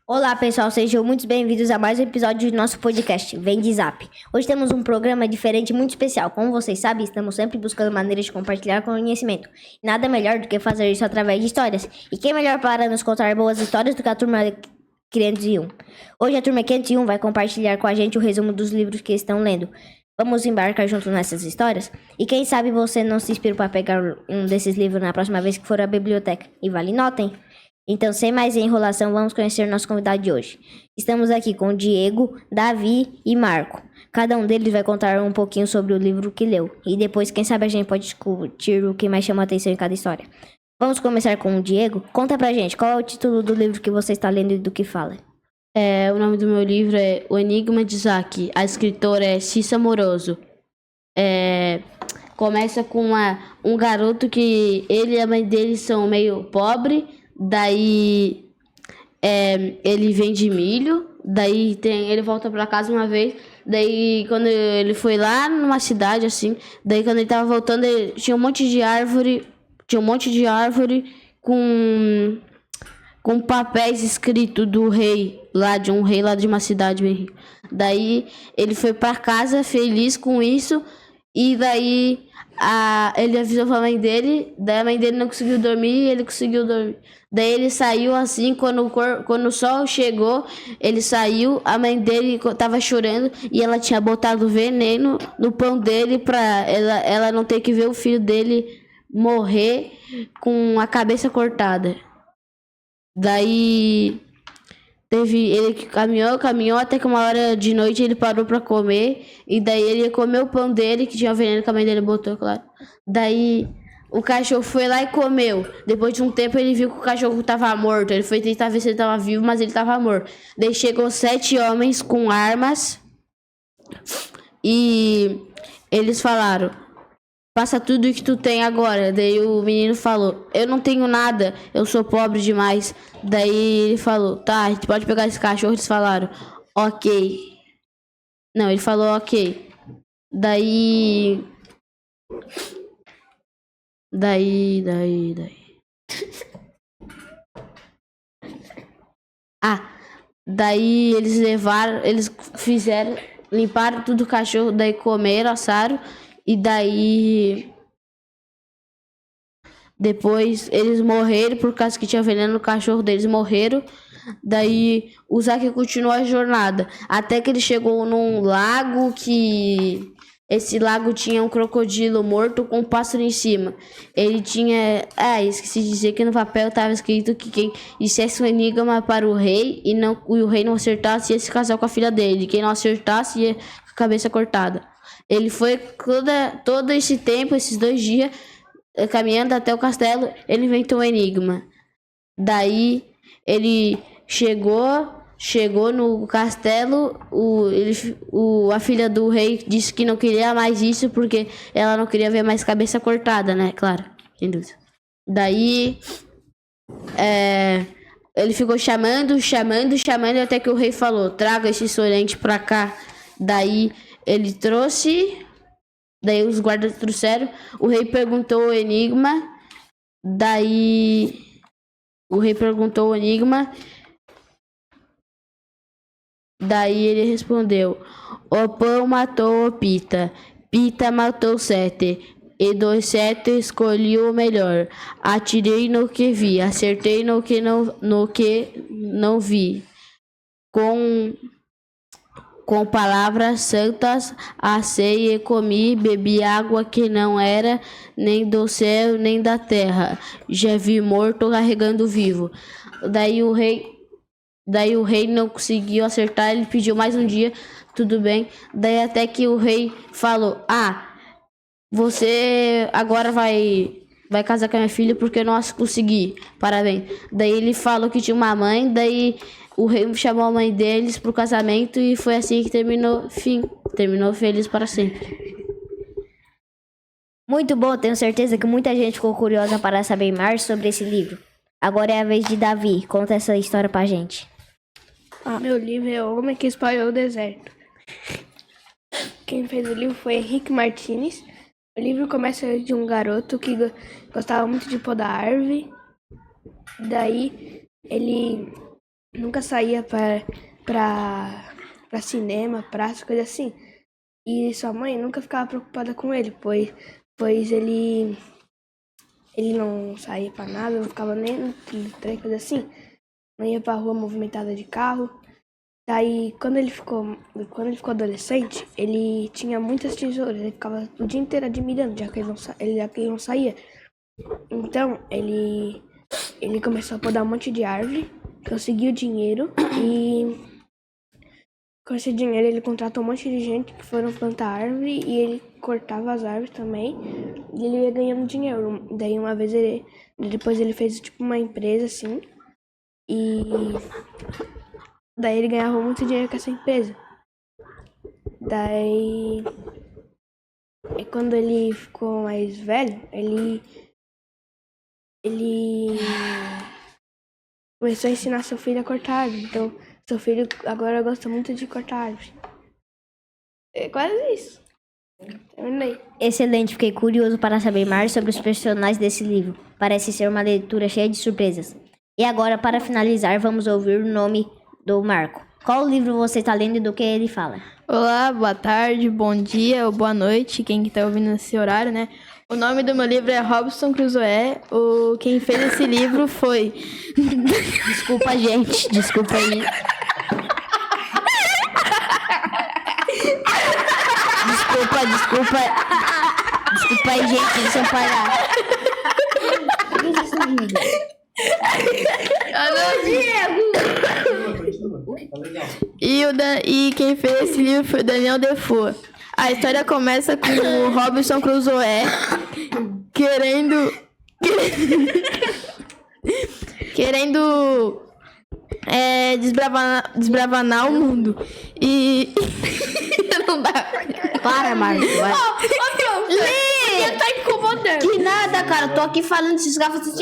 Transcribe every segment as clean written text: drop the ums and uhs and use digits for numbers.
Olá pessoal, sejam muito bem-vindos a mais um episódio do nosso podcast Vem de Zap. Hoje temos um programa diferente e muito especial. Como vocês sabem, estamos sempre buscando maneiras de compartilhar conhecimento. Nada melhor do que fazer isso através de histórias. E quem melhor para nos contar boas histórias do que a turma 501? Hoje a turma 501 vai compartilhar com a gente o resumo dos livros que estão lendo. Vamos embarcar juntos nessas histórias? E quem sabe você não se inspira para pegar um desses livros na próxima vez que for à biblioteca. E vale nota, hein? Então, sem mais enrolação, vamos conhecer nosso convidado de hoje. Estamos aqui com Diego, Davi e Marco. Cada um deles vai contar um pouquinho sobre o livro que leu. E depois, quem sabe, a gente pode discutir o que mais chama a atenção em cada história. Vamos começar com o Diego. Conta pra gente, qual é o título do livro que você está lendo e do que fala? O nome do meu livro é O Enigma de Zack. A escritora é Cissa Moroso. Começa com um garoto que ele e a mãe dele são meio pobres. Daí ele vende milho. Daí ele volta pra casa uma vez. Daí quando ele foi lá numa cidade assim, daí quando ele tava voltando, tinha um monte de árvore. Com papéis escritos do rei lá, de um rei lá de uma cidade bem rica. Daí ele foi pra casa feliz com isso. E daí ele avisou pra mãe dele. Daí a mãe dele não conseguiu dormir e ele conseguiu dormir. Daí ele saiu assim, quando o sol chegou, ele saiu. A mãe dele tava chorando e ela tinha botado veneno no pão dele pra ela não ter que ver o filho dele morrer com a cabeça cortada. Daí ele caminhou até que uma hora de noite ele parou pra comer. E daí ele ia comer o pão dele, que tinha veneno que a mãe dele botou, claro. Daí o cachorro foi lá e comeu. Depois de um tempo ele viu que o cachorro tava morto. Ele foi tentar ver se ele tava vivo, mas ele tava morto. Daí chegou 7 homens com armas. E eles falaram: passa tudo que tu tem agora. Daí o menino falou: eu não tenho nada, eu sou pobre demais. Daí ele falou: tá, a gente pode pegar esse cachorro. Eles falaram: ok. Não, ele falou ok. Daí daí limparam tudo o cachorro, daí comeram, assaram. E daí depois eles morreram por causa que tinha veneno no cachorro deles, morreram. Daí o Zack continuou a jornada até que ele chegou num lago, que esse lago tinha um crocodilo morto com um pássaro em cima. Ele tinha... esqueci de dizer que no papel estava escrito que quem dissesse um enigma para o rei e o rei não acertasse, ia se casar com a filha dele. Quem não acertasse ia com a cabeça cortada. Ele foi todo esse tempo, esses 2 dias, caminhando até o castelo. Ele inventou um enigma. Daí ele chegou no castelo. A filha do rei disse que não queria mais isso porque ela não queria ver mais cabeça cortada, né? Claro, sem dúvida. Daí ele ficou chamando até que o rei falou: traga esse insolente pra cá. Daí ele trouxe. Daí os guardas trouxeram. O rei perguntou o enigma. Daí ele respondeu: o pão matou o Pita, Pita matou 7, e dos 7 escolhi o melhor. Atirei no que vi, acertei no que não vi. Com palavras santas assei e comi, bebi água que não era nem do céu nem da terra. Já vi morto carregando vivo. Daí o rei não conseguiu acertar, ele pediu mais um dia, tudo bem. Daí até que o rei falou: você agora vai casar com a minha filha porque eu não consegui, parabéns. Daí ele falou que tinha uma mãe, daí o rei chamou a mãe deles pro casamento e foi assim que terminou feliz para sempre. Muito bom, tenho certeza que muita gente ficou curiosa para saber mais sobre esse livro. Agora é a vez de Davi. Conta essa história pra gente. Meu livro é O Homem que Espalhou o Deserto. Quem fez o livro foi Henrique Martins. O livro começa de um garoto que gostava muito de podar árvore. Daí ele nunca saía pra cinema, praça, coisa assim. E sua mãe nunca ficava preocupada com ele, pois ele não saía pra nada, não ficava nem no trem, coisa assim. Não ia pra rua movimentada de carro. Daí, quando ele ficou adolescente, ele tinha muitas tesouras. Ele ficava o dia inteiro admirando, já que ele não saía. Então, ele começou a podar um monte de árvore, conseguiu dinheiro e com esse dinheiro ele contratou um monte de gente que foram plantar árvore e ele cortava as árvores também e ele ia ganhando dinheiro. Daí uma vez depois ele fez tipo uma empresa assim e daí ele ganhava muito dinheiro com essa empresa. Daí quando ele ficou mais velho, ele começou a ensinar seu filho a cortar árvore. Então, seu filho agora gosta muito de cortar árvore. É quase isso. Terminei. Excelente, fiquei curioso para saber mais sobre os personagens desse livro. Parece ser uma leitura cheia de surpresas. E agora, para finalizar, vamos ouvir o nome do Marco. Qual livro você está lendo e do que ele fala? Olá, boa tarde, bom dia ou boa noite, quem que tá ouvindo nesse horário, né? O nome do meu livro é Robinson Crusoe. Quem fez esse livro foi... Desculpa, gente. Desculpa aí. Desculpa. Desculpa aí, gente. Deixa eu parar. Por que vocês estão rindo? E quem fez esse livro foi o Daniel Defoe. A história começa com o Robinson Crusoe querendo desbravanar o mundo. E não dá. Para, Marco. Vai. Lê! Tá incomodando. Que nada, cara. Tô aqui falando desses gafas.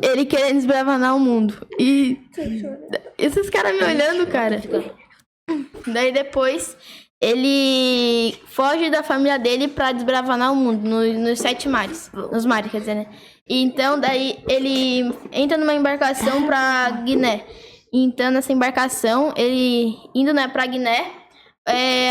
Ele querendo desbravanar o mundo. E esses caras me olhando, cara. Daí depois ele foge da família dele pra desbravanar o mundo nos 7 mares. Nos mares, quer dizer, né? E então daí ele entra numa embarcação pra Guiné. Então nessa embarcação, ele indo, né, pra Guiné,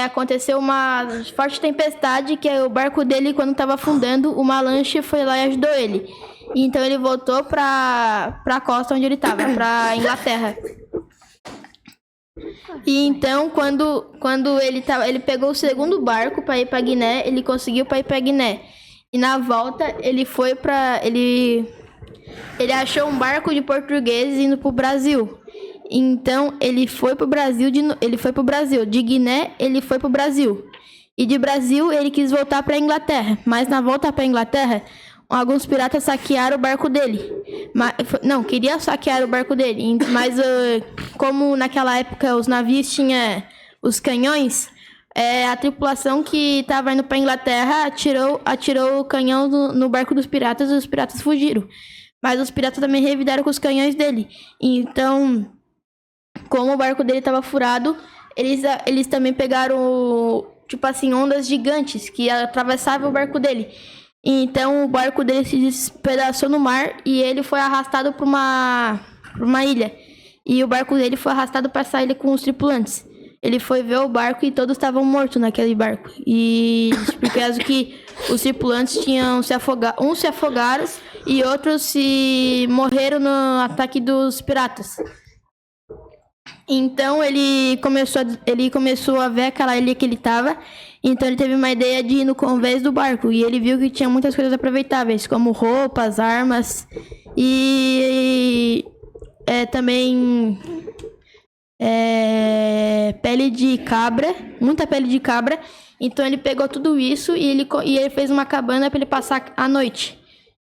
aconteceu uma forte tempestade que o barco dele, quando tava afundando, uma lancha foi lá e ajudou ele. Então ele voltou pra costa onde ele tava, pra Inglaterra. E então, quando ele pegou o segundo barco para ir para Guiné, ele conseguiu para ir para Guiné. E na volta, ele achou um barco de portugueses indo pro Brasil. Então, ele foi pro Brasil, de Guiné, ele foi pro Brasil. E de Brasil, ele quis voltar para Inglaterra, mas na volta para Inglaterra, alguns piratas saquearam o barco dele. Queria saquear o barco dele. Mas como naquela época os navios tinham os canhões, a tripulação que estava indo para Inglaterra atirou o canhão no barco dos piratas e os piratas fugiram. Mas os piratas também revidaram com os canhões dele. Então, como o barco dele estava furado, eles também pegaram, tipo assim, ondas gigantes que atravessavam o barco dele. Então o barco dele se despedaçou no mar e ele foi arrastado para uma ilha. E o barco dele foi arrastado para essa ilha com os tripulantes. Ele foi ver o barco e todos estavam mortos naquele barco. E por causa que os tripulantes tinham uns se afogaram e outros morreram no ataque dos piratas. Então ele começou a ver aquela ilha que ele estava. Então ele teve uma ideia de ir no convés do barco. E ele viu que tinha muitas coisas aproveitáveis, como roupas, armas e também pele de cabra, muita pele de cabra. Então ele pegou tudo isso e ele fez uma cabana para ele passar a noite.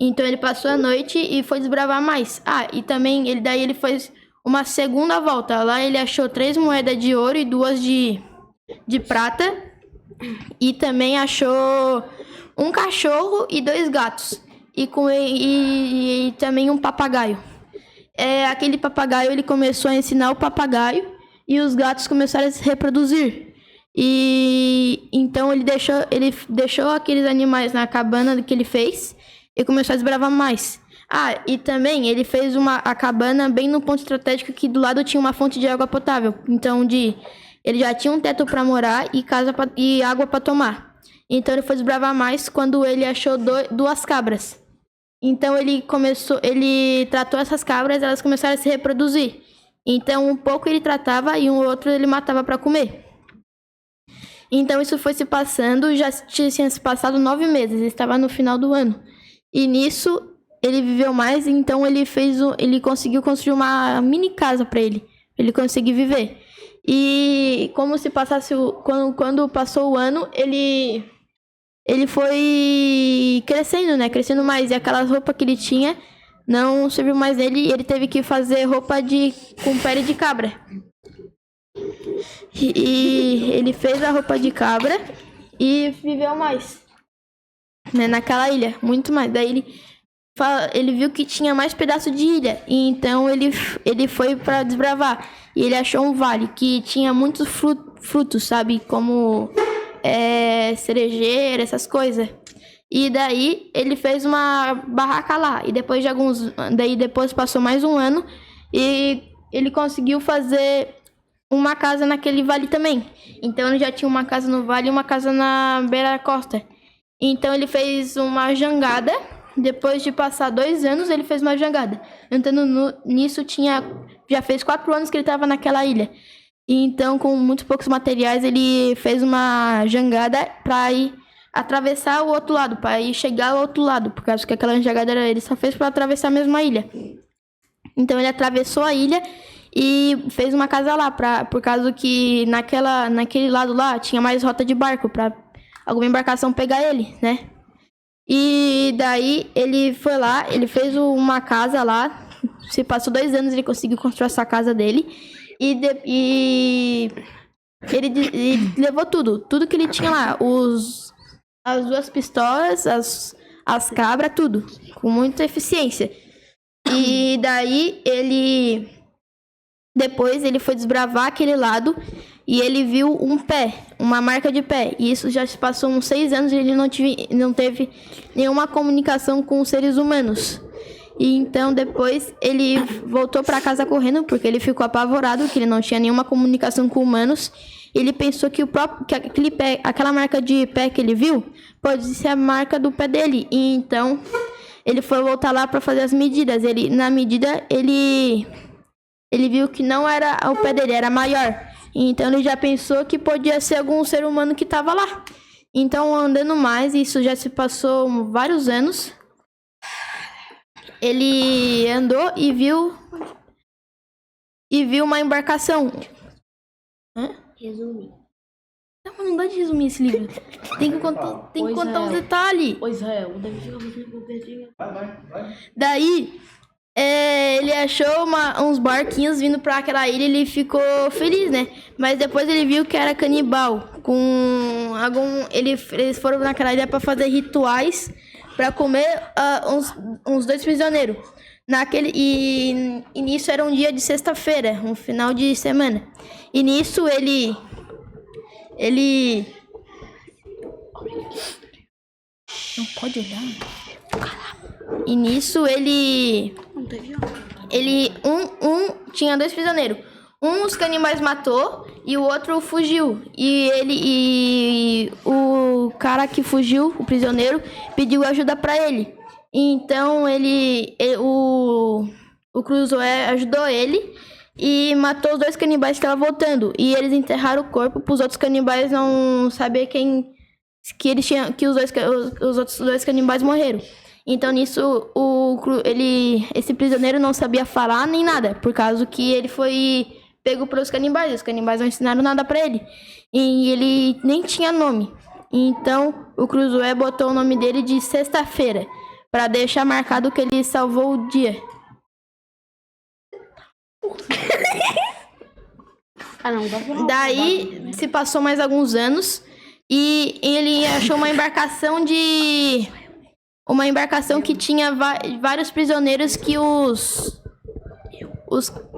Então ele passou a noite e foi desbravar mais. E também ele fez uma segunda volta. Lá ele achou 3 moedas de ouro e 2 de prata. E também achou um cachorro e 2 gatos. E também um papagaio. Aquele papagaio, ele começou a ensinar o papagaio e os gatos começaram a se reproduzir. E então ele deixou aqueles animais na cabana que ele fez e começou a desbravar mais. E também ele fez a cabana bem no ponto estratégico que do lado tinha uma fonte de água potável. Então ele já tinha um teto para morar e água para tomar. Então ele foi desbravar mais quando ele achou 2 cabras. Então ele tratou essas cabras, elas começaram a se reproduzir. Então um pouco ele tratava e um outro ele matava para comer. Então isso foi se passando, já tinha se passado 9 meses, estava no final do ano. E nisso ele viveu mais, então ele conseguiu construir uma mini casa para ele conseguir viver. E como se passasse quando passou o ano, ele foi crescendo, né? Crescendo mais. E aquelas roupas que ele tinha não serviu mais nele. E ele teve que fazer roupa com pele de cabra. E ele fez a roupa de cabra e viveu mais, né? Naquela ilha, muito mais. Daí ele viu que tinha mais pedaço de ilha. E então ele foi para desbravar. E ele achou um vale que tinha muitos frutos, sabe? Como cerejeira, essas coisas. E daí ele fez uma barraca lá. E depois passou mais um ano e ele conseguiu fazer uma casa naquele vale também. Então ele já tinha uma casa no vale e uma casa na beira da costa. Então ele fez uma jangada. Depois de passar 2 anos, ele fez uma jangada. Entrando nisso, já fez 4 anos que ele estava naquela ilha. E então, com muito poucos materiais, ele fez uma jangada para ir atravessar o outro lado, para ir chegar ao outro lado, por causa que aquela jangada ele só fez para atravessar a mesma ilha. Então ele atravessou a ilha e fez uma casa lá, por causa que naquele lado lá tinha mais rota de barco, para alguma embarcação pegar ele, né? E daí ele foi lá, ele fez uma casa lá. Se passou 2 anos, ele conseguiu construir essa casa dele. E ele levou tudo que ele tinha lá, as 2 pistolas, as cabras, tudo, com muita eficiência. E daí depois ele foi desbravar aquele lado e ele viu uma marca de pé. E isso já se passou uns 6 anos e ele não teve nenhuma comunicação com os seres humanos. E então depois ele voltou para casa correndo, porque ele ficou apavorado, que ele não tinha nenhuma comunicação com humanos. Ele pensou que aquela marca de pé que ele viu pode ser a marca do pé dele. E então ele foi voltar lá para fazer as medidas. Na medida ele viu que não era o pé dele, era maior. Então ele já pensou que podia ser algum ser humano que estava lá. Então, andando mais, isso já se passou vários anos. Ele andou e viu uma embarcação. Resumir. Não dá de resumir esse livro. Tem que contar os detalhes. Israel, o David fica muito pertinho. Vai. Daí, ele achou uns barquinhos vindo pra aquela ilha e ele ficou feliz, né? Mas depois ele viu que era canibal. Eles foram naquela ilha pra fazer rituais pra comer uns 2 prisioneiros. E nisso era um dia de sexta-feira, um final de semana. E nisso ele não pode olhar. E nisso tinha 2 prisioneiros. Os canibais matou e o outro fugiu. E o cara que fugiu, o prisioneiro, pediu ajuda pra ele. Então o Cruzoé ajudou ele e matou os 2 canibais que estavam voltando. E eles enterraram o corpo para os outros canibais não saber que os outros 2 canibais morreram. Então nisso esse prisioneiro não sabia falar nem nada, por causa que ele foi pego pelos canibais. Os canibais não ensinaram nada para ele. E ele nem tinha nome. Então o Cruzoé botou o nome dele de Sexta-feira, para deixar marcado que ele salvou o dia. Daí se passou mais alguns anos E ele achou uma embarcação que tinha vários prisioneiros que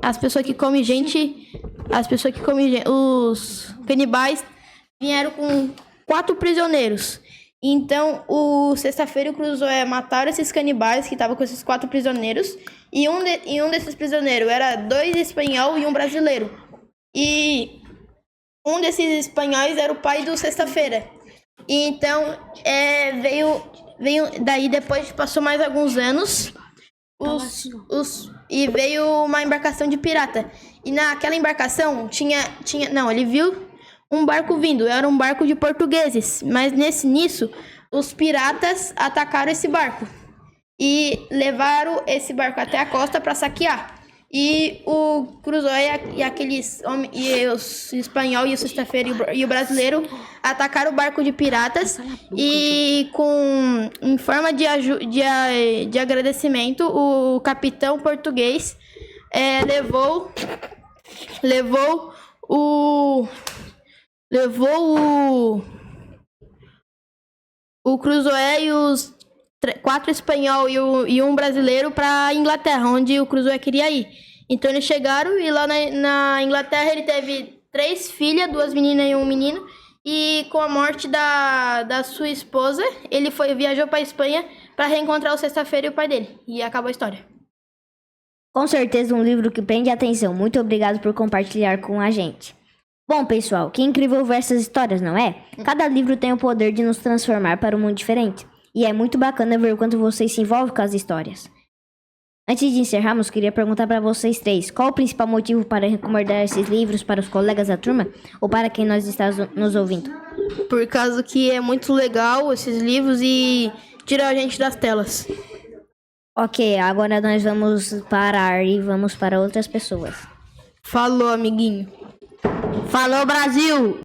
as pessoas que comem gente, os canibais vieram com 4 prisioneiros. Então, o Sexta-feira e o Cruzoé mataram esses canibais que estavam com esses 4 prisioneiros. E um desses prisioneiros era 2 espanhóis e um brasileiro. E um desses espanhóis era o pai do Sexta-feira. E então, veio daí depois passou mais alguns anos e veio uma embarcação de pirata. E naquela embarcação ele viu um barco vindo, era um barco de portugueses, mas nisso os piratas atacaram esse barco e levaram esse barco até a costa para saquear. E o Cruzoé e aqueles homens, e os espanhol e o Sexta-feira e o brasileiro atacaram o barco de piratas e em forma de agradecimento o capitão português levou o Cruzoé e os 4 espanhol e um brasileiro para Inglaterra, onde o Cruzoé queria ir. Então eles chegaram e lá na Inglaterra ele teve 3 filhas, 2 meninas e um menino. E com a morte da sua esposa, ele viajou para Espanha para reencontrar o Sexta-feira e o pai dele. E acabou a história. Com certeza um livro que prende a atenção. Muito obrigado por compartilhar com a gente. Bom, pessoal, que incrível ver essas histórias, não é? Cada livro tem o poder de nos transformar para um mundo diferente. E é muito bacana ver o quanto vocês se envolvem com as histórias. Antes de encerrarmos, queria perguntar para vocês 3. Qual o principal motivo para recomendar esses livros para os colegas da turma ou para quem nós está nos ouvindo? Por causa que é muito legal esses livros e tira a gente das telas. Ok, agora nós vamos parar e vamos para outras pessoas. Falou, amiguinho. Falou, Brasil!